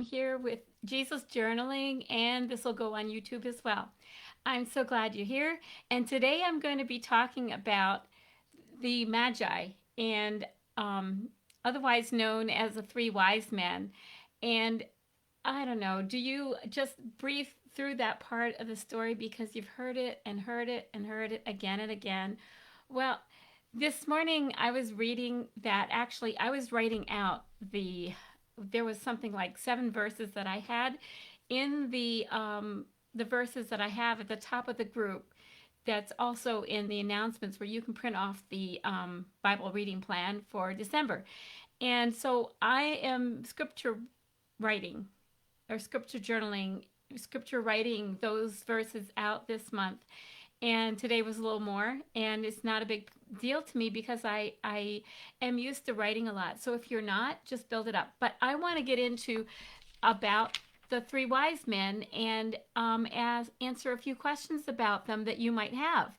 here with Jesus Journaling, and this will go on YouTube as well. I'm so glad you're here, and today I'm going to be talking about the Magi, and otherwise known as the three wise men. And I don't know, do you just breathe through that part of the story because you've heard it and heard it and heard it again and again? Well, this morning I was reading that actually I was writing out there was something like 7 verses that I had in the verses that I have at the top of the group. That's also in the announcements where you can print off the Bible reading plan for December. And so I am scripture writing or scripture writing those verses out this month. And today was a little more, and it's not a big deal to me because I am used to writing a lot. So if you're not, just build it up. But I want to get into about the three wise men and answer a few questions about them that you might have.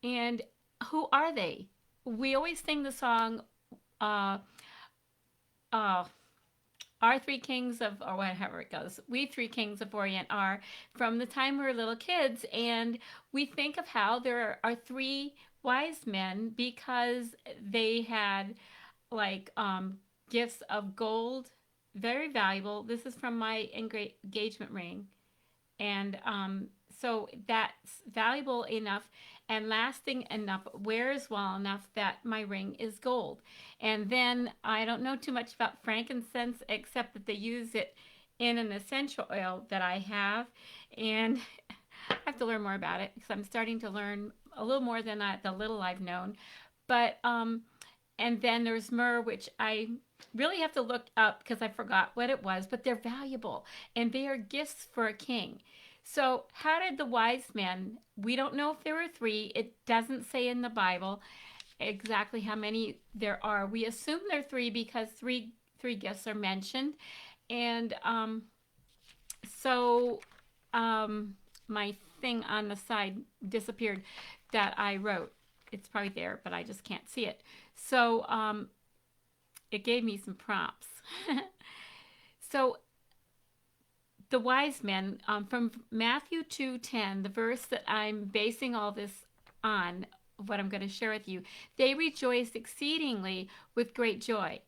And who are they? We always sing the song, uh, uh, our three kings of, or whatever it goes, we three kings of Orient are, from the time we were little kids. And we think of how there are three wise men because they had like gifts of gold, very valuable. This is from my engagement ring. And so that's valuable enough and lasting enough, wears well enough that my ring is gold. And then I don't know too much about frankincense except that they use it in an essential oil that I have. And I have to learn more about it because I'm starting to learn a little more than the little I've known. But and then there's myrrh, which I really have to look up because I forgot what it was, but they're valuable and they are gifts for a king. So how did the wise men, we don't know if there were three. It doesn't say in the Bible exactly how many there are. We assume there are three because three gifts are mentioned. And so my thing on the side disappeared that I wrote. It's probably there, but I just can't see it. So it gave me some prompts. So the wise men, from Matthew 2:10, the verse that I'm basing all this on, what I'm going to share with you, they rejoiced exceedingly with great joy.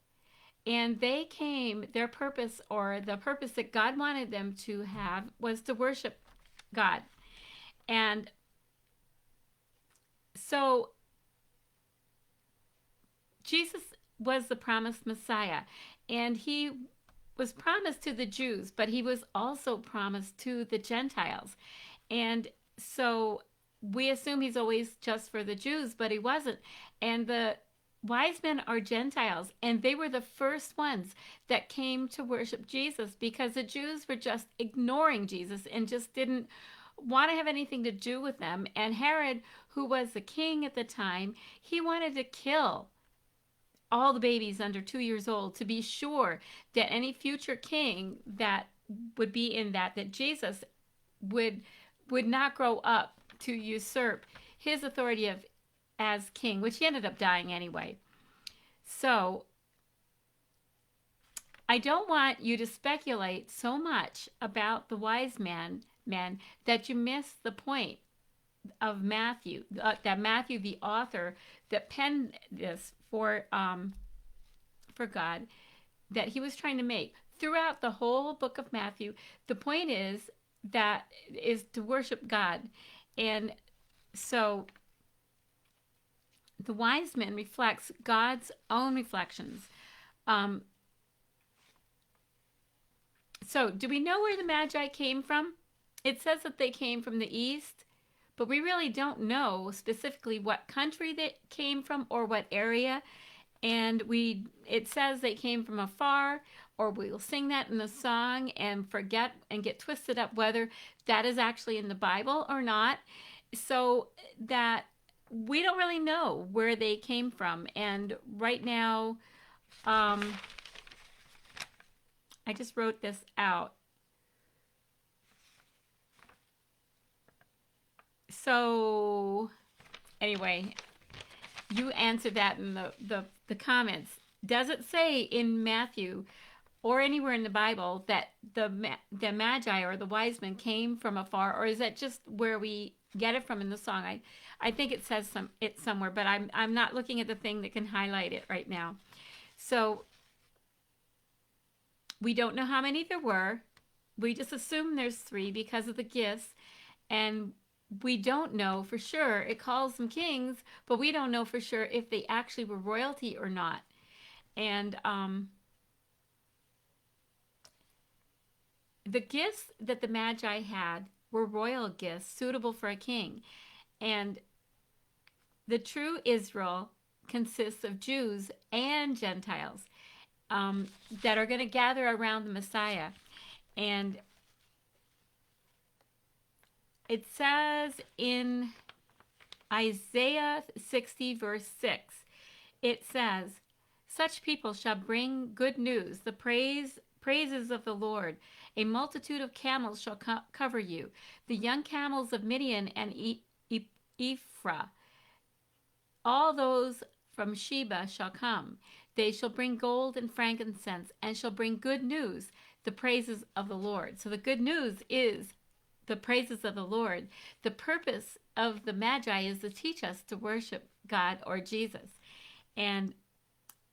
And they came, their purpose, or the purpose that God wanted them to have, was to worship God. And so Jesus was the promised Messiah, and he was promised to the Jews, but he was also promised to the Gentiles. And so we assume he's always just for the Jews, but he wasn't. And the wise men are Gentiles, and they were the first ones that came to worship Jesus because the Jews were just ignoring Jesus and just didn't want to have anything to do with them. And Herod, who was the king at the time, he wanted to kill all the babies under 2 years old to be sure that any future king that would be in that Jesus would not grow up to usurp his authority as king, which he ended up dying anyway. So I don't want you to speculate so much about the wise men that you miss the point of Matthew, that Matthew, the author that penned this for God, that he was trying to make throughout the whole book of Matthew. The point is to worship God. And so the wise men reflects God's own reflections. So do we know where the Magi came from? It says that they came from the east, but we really don't know specifically what country they came from or what area. And it says they came from afar, or we'll sing that in the song and forget and get twisted up whether that is actually in the Bible or not. So that we don't really know where they came from. And right now, I just wrote this out. So anyway, you answer that in the comments. Does it say in Matthew or anywhere in the Bible that the Magi or the wise men came from afar, or is that just where we get it from in the song? I think it says it somewhere, but I'm not looking at the thing that can highlight it right now. So we don't know how many there were. We just assume there's 3 because of the gifts, and we don't know for sure. It calls them kings, but we don't know for sure if they actually were royalty or not. And the gifts that the Magi had were royal gifts suitable for a king. And the true Israel consists of Jews and Gentiles that are going to gather around the Messiah. And it says in Isaiah 60 verse 6, it says, "Such people shall bring good news, the praises of the Lord. A multitude of camels shall cover you, the young camels of Midian and Ephraim. All those from Sheba shall come. They shall bring gold and frankincense, and shall bring good news, the praises of the Lord." So the good news is the praises of the Lord. The purpose of the Magi is to teach us to worship God or Jesus. And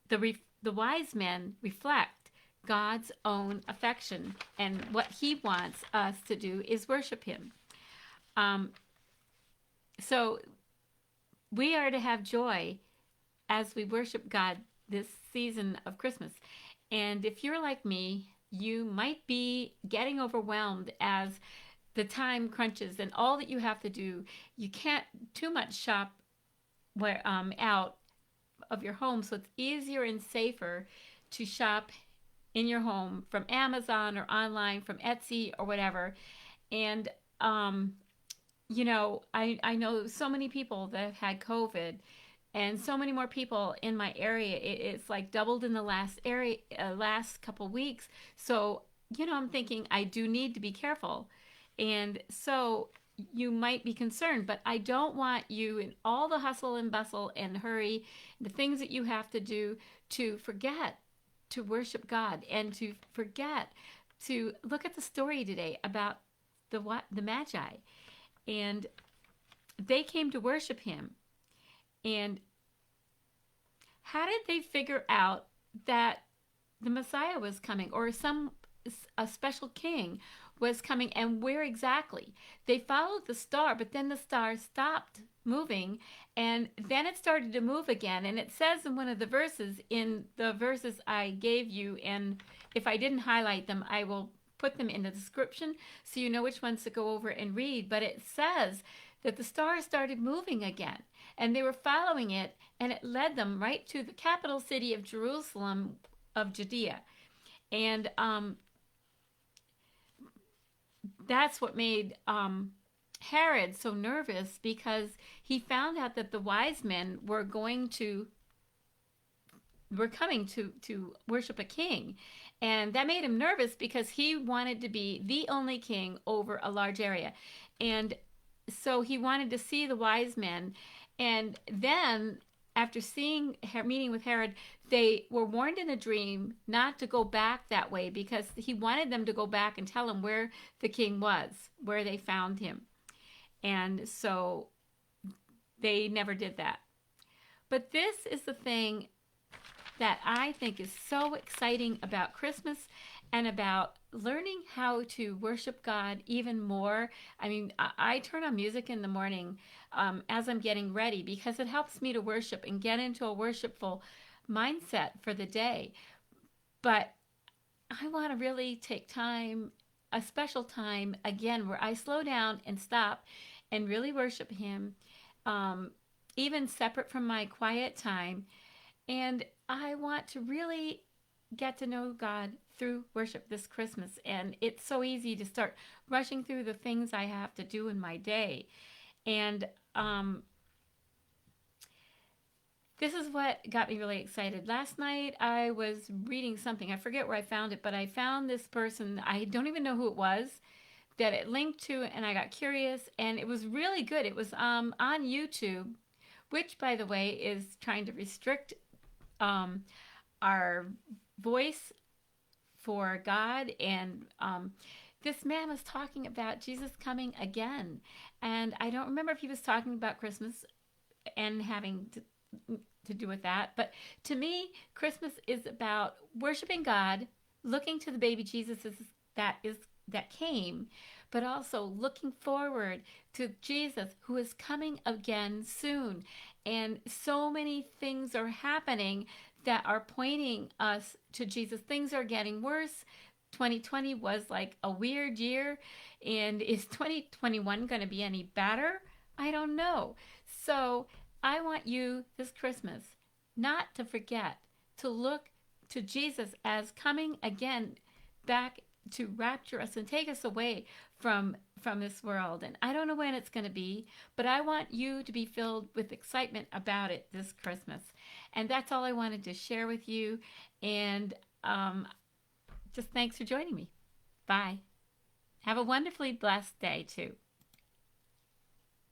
the wise men reflect God's own affection, and what he wants us to do is worship him. So we are to have joy as we worship God this season of Christmas. And if you're like me, you might be getting overwhelmed as the time crunches and all that you have to do. You can't too much shop out of your home, so it's easier and safer to shop in your home from Amazon or online from Etsy or whatever. And you know, I know so many people that have had COVID, and so many more people in my area. It's like doubled in the last couple weeks. So, you know, I'm thinking I do need to be careful. And so you might be concerned, but I don't want you in all the hustle and bustle and hurry, the things that you have to do, to forget to worship God, and to forget to look at the story today about the Magi. And they came to worship him. And how did they figure out that the Messiah was coming, or a special king was coming, and where exactly? They followed the star, but then the star stopped moving, and then it started to move again. And it says in one of the verses I gave you, and if I didn't highlight them, I will put them in the description so you know which ones to go over and read. But it says that the star started moving again, and they were following it, and it led them right to the capital city of Jerusalem of Judea. And that's what made Herod so nervous, because he found out that the wise men were coming to worship a king. And that made him nervous because he wanted to be the only king over a large area. And so he wanted to see the wise men. And then, after meeting with Herod, they were warned in a dream not to go back that way, because he wanted them to go back and tell him where the king was, where they found him. And so they never did that. But this is the thing that I think is so exciting about Christmas and about learning how to worship God even more. I mean, I turn on music in the morning as I'm getting ready, because it helps me to worship and get into a worshipful mindset for the day. But I want to really take time, a special time, again, where I slow down and stop and really worship him, even separate from my quiet time. And I want to really get to know God through worship this Christmas. And it's so easy to start rushing through the things I have to do in my day. And this is what got me really excited. Last night I was reading something. I forget where I found it, but I found this person. I don't even know who it was that it linked to, and I got curious, and it was really good. It was on YouTube, which, by the way, is trying to restrict our voice for God. And this man was talking about Jesus coming again. And I don't remember if he was talking about Christmas and having to do with that. But to me, Christmas is about worshiping God, looking to the baby Jesus that came, but also looking forward to Jesus who is coming again soon. And so many things are happening that are pointing us to Jesus. Things are getting worse. 2020 was like a weird year. And is 2021 going to be any better? I don't know. So I want you this Christmas not to forget to look to Jesus as coming again back to rapture us and take us away from this world. And I don't know when it's going to be, but I want you to be filled with excitement about it this Christmas. And that's all I wanted to share with you. And just thanks for joining me. Bye. Have a wonderfully blessed day too.